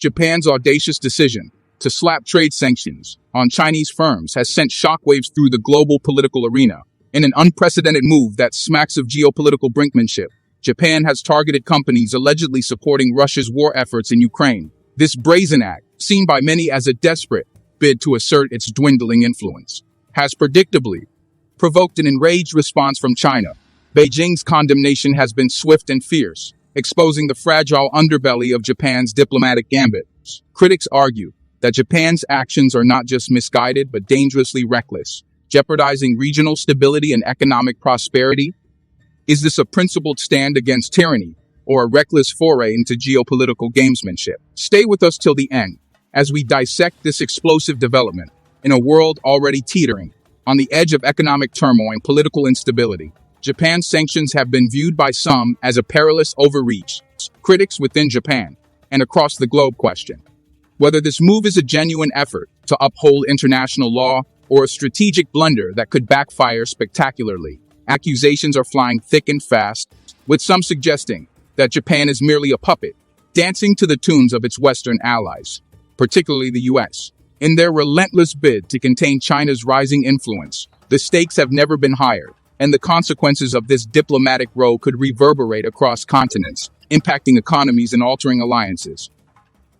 Japan's audacious decision to slap trade sanctions on Chinese firms has sent shockwaves through the global political arena. In an unprecedented move that smacks of geopolitical brinkmanship, Japan has targeted companies allegedly supporting Russia's war efforts in Ukraine. This brazen act, seen by many as a desperate bid to assert its dwindling influence, has predictably provoked an enraged response from China. Beijing's condemnation has been swift and fierce, exposing the fragile underbelly of Japan's diplomatic gambit. Critics argue that Japan's actions are not just misguided but dangerously reckless, jeopardizing regional stability and economic prosperity. Is this a principled stand against tyranny or a reckless foray into geopolitical gamesmanship? Stay with us till the end as we dissect this explosive development in a world already teetering on the edge of economic turmoil and political instability. Japan's sanctions have been viewed by some as a perilous overreach. Critics within Japan and across the globe question whether this move is a genuine effort to uphold international law or a strategic blunder that could backfire spectacularly. Accusations are flying thick and fast, with some suggesting that Japan is merely a puppet, dancing to the tunes of its Western allies, particularly the US. In their relentless bid to contain China's rising influence, the stakes have never been higher, and the consequences of this diplomatic row could reverberate across continents, impacting economies and altering alliances.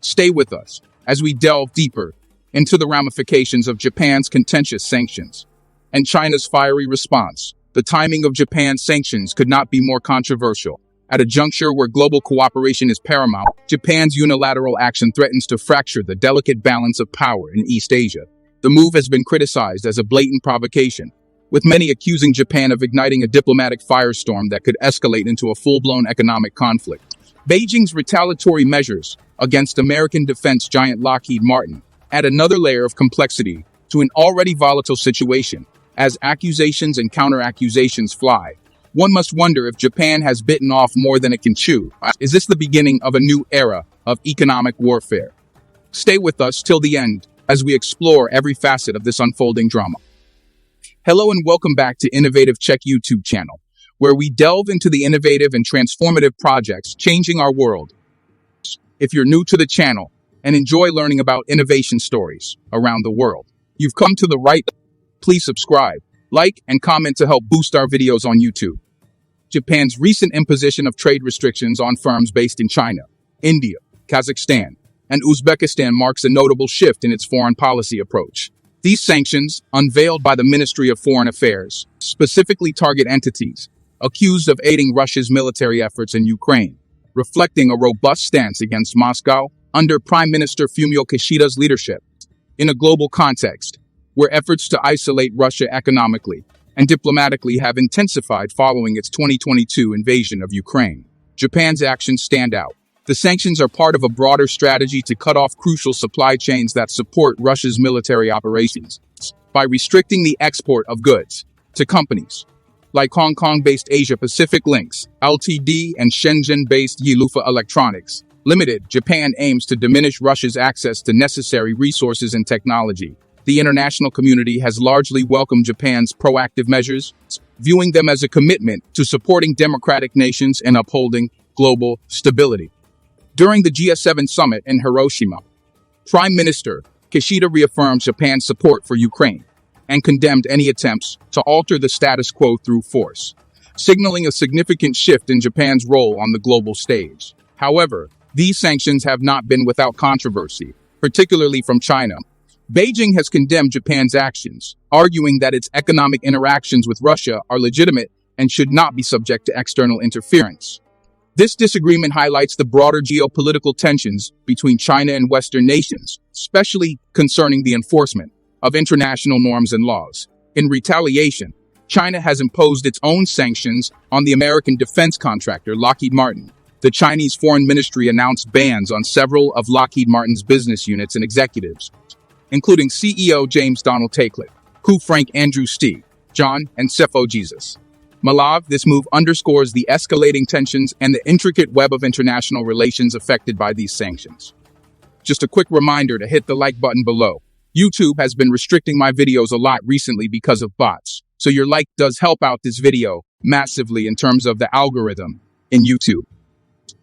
Stay with us as we delve deeper into the ramifications of Japan's contentious sanctions and China's fiery response. The timing of Japan's sanctions could not be more controversial. At a juncture where global cooperation is paramount, Japan's unilateral action threatens to fracture the delicate balance of power in East Asia. The move has been criticized as a blatant provocation, with many accusing Japan of igniting a diplomatic firestorm that could escalate into a full-blown economic conflict. Beijing's retaliatory measures against American defense giant Lockheed Martin add another layer of complexity to an already volatile situation. As accusations and counter-accusations fly, one must wonder if Japan has bitten off more than it can chew. Is this the beginning of a new era of economic warfare? Stay with us till the end as we explore every facet of this unfolding drama. Hello and welcome back to Innovative Check YouTube channel, where we delve into the innovative and transformative projects changing our world. If you're new to the channel and enjoy learning about innovation stories around the world, you've come to the right. Please subscribe, like, and comment to help boost our videos on YouTube. Japan's recent imposition of trade restrictions on firms based in China, India, Kazakhstan, and Uzbekistan marks a notable shift in its foreign policy approach. These sanctions, unveiled by the Ministry of Foreign Affairs, specifically target entities accused of aiding Russia's military efforts in Ukraine, reflecting a robust stance against Moscow under Prime Minister Fumio Kishida's leadership. In a global context, where efforts to isolate Russia economically and diplomatically have intensified following its 2022 invasion of Ukraine, Japan's actions stand out. The sanctions are part of a broader strategy to cut off crucial supply chains that support Russia's military operations. By restricting the export of goods to companies like Hong Kong-based Asia Pacific Links, Ltd., and Shenzhen-based Yilufa Electronics Limited, Japan aims to diminish Russia's access to necessary resources and technology. The international community has largely welcomed Japan's proactive measures, viewing them as a commitment to supporting democratic nations and upholding global stability. During the G7 summit in Hiroshima, Prime Minister Kishida reaffirmed Japan's support for Ukraine and condemned any attempts to alter the status quo through force, signaling a significant shift in Japan's role on the global stage. However, these sanctions have not been without controversy, particularly from China. Beijing has condemned Japan's actions, arguing that its economic interactions with Russia are legitimate and should not be subject to external interference. This disagreement highlights the broader geopolitical tensions between China and Western nations, especially concerning the enforcement of international norms and laws. In retaliation, China has imposed its own sanctions on the American defense contractor Lockheed Martin. The Chinese Foreign Ministry announced bans on several of Lockheed Martin's business units and executives, including CEO James Donald Takeley, Ku Frank Andrew Stee, John and Sefo Jesus. Malav, this move underscores the escalating tensions and the intricate web of international relations affected by these sanctions. Just a quick reminder to hit the like button below. YouTube has been restricting my videos a lot recently because of bots, so your like does help out this video massively in terms of the algorithm in YouTube.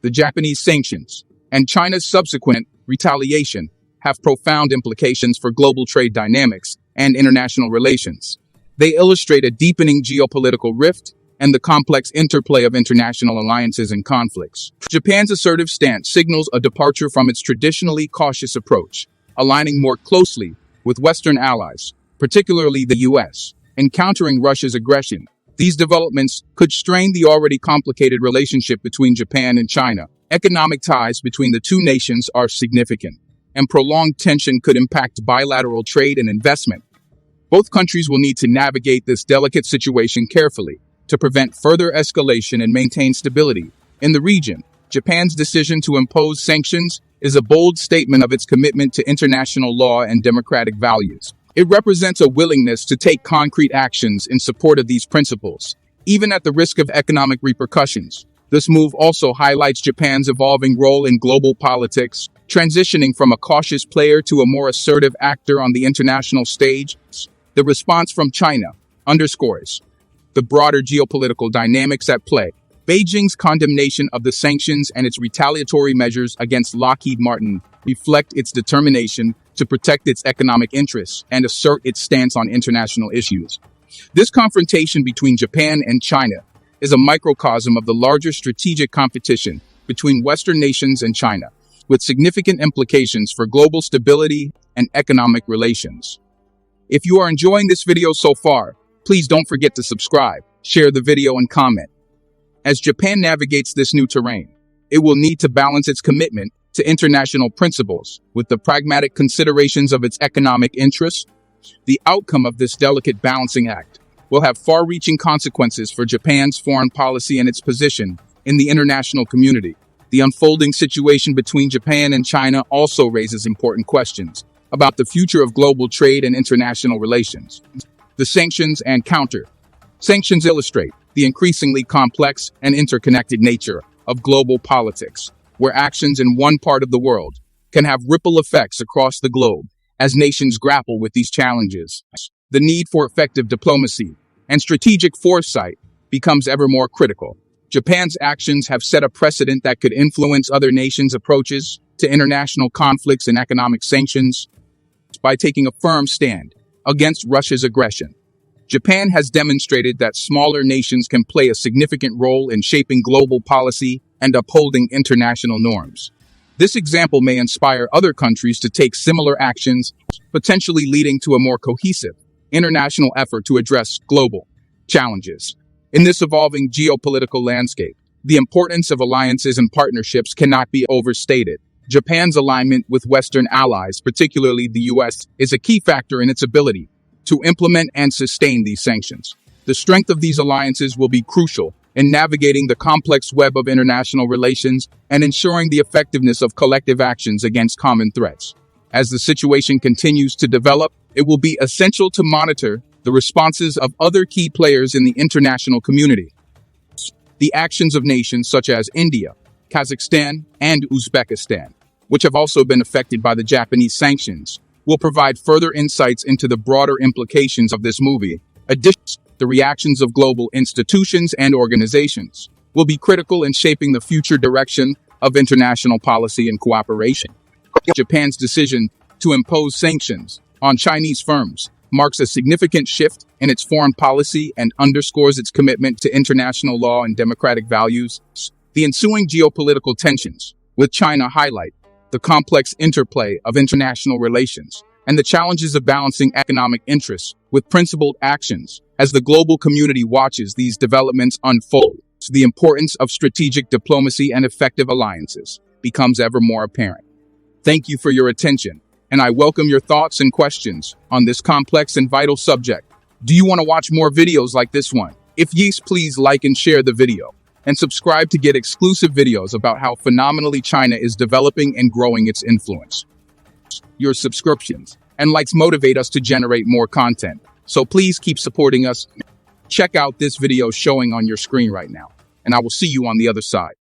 The Japanese sanctions and China's subsequent retaliation, have profound implications for global trade dynamics and international relations. They illustrate a deepening geopolitical rift and the complex interplay of international alliances and conflicts. Japan's assertive stance signals a departure from its traditionally cautious approach, aligning more closely with Western allies, particularly the U.S., in countering Russia's aggression. These developments could strain the already complicated relationship between Japan and China. Economic ties between the two nations are significant, and prolonged tension could impact bilateral trade and investment. Both countries will need to navigate this delicate situation carefully to prevent further escalation and maintain stability. In the region, Japan's decision to impose sanctions is a bold statement of its commitment to international law and democratic values. It represents a willingness to take concrete actions in support of these principles, even at the risk of economic repercussions. This move also highlights Japan's evolving role in global politics, transitioning from a cautious player to a more assertive actor on the international stage. The response from China underscores the broader geopolitical dynamics at play. Beijing's condemnation of the sanctions and its retaliatory measures against Lockheed Martin reflect its determination to protect its economic interests and assert its stance on international issues. This confrontation between Japan and China is a microcosm of the larger strategic competition between Western nations and China, with significant implications for global stability and economic relations. If you are enjoying this video so far, please don't forget to subscribe, share the video, and comment. As Japan navigates this new terrain, it will need to balance its commitment to international principles with the pragmatic considerations of its economic interests. The outcome of this delicate balancing act will have far-reaching consequences for Japan's foreign policy and its position in the international community. The unfolding situation between Japan and China also raises important questions about the future of global trade and international relations. The sanctions and counter-sanctions illustrate the increasingly complex and interconnected nature of global politics, where actions in one part of the world can have ripple effects across the globe as nations grapple with these challenges. The need for effective diplomacy and strategic foresight becomes ever more critical. Japan's actions have set a precedent that could influence other nations' approaches to international conflicts and economic sanctions. By taking a firm stand against Russia's aggression, Japan has demonstrated that smaller nations can play a significant role in shaping global policy and upholding international norms. This example may inspire other countries to take similar actions, potentially leading to a more cohesive international effort to address global challenges. In this evolving geopolitical landscape, the importance of alliances and partnerships cannot be overstated. Japan's alignment with Western allies, particularly the U.S., is a key factor in its ability to implement and sustain these sanctions. The strength of these alliances will be crucial in navigating the complex web of international relations and ensuring the effectiveness of collective actions against common threats. As the situation continues to develop, it will be essential to monitor the responses of other key players in the international community. The actions of nations such as India, Kazakhstan, and Uzbekistan, which have also been affected by the Japanese sanctions, will provide further insights into the broader implications of this movie. Additionally, the reactions of global institutions and organizations will be critical in shaping the future direction of international policy and cooperation. Japan's decision to impose sanctions on Chinese firms marks a significant shift in its foreign policy and underscores its commitment to international law and democratic values. The ensuing geopolitical tensions with China highlight the complex interplay of international relations and the challenges of balancing economic interests with principled actions. As the global community watches these developments unfold, the importance of strategic diplomacy and effective alliances becomes ever more apparent. Thank you for your attention, and I welcome your thoughts and questions on this complex and vital subject. Do you want to watch more videos like this one? If yes, please like and share the video, and subscribe to get exclusive videos about how phenomenally China is developing and growing its influence. Your subscriptions and likes motivate us to generate more content, so please keep supporting us. Check out this video showing on your screen right now, and I will see you on the other side.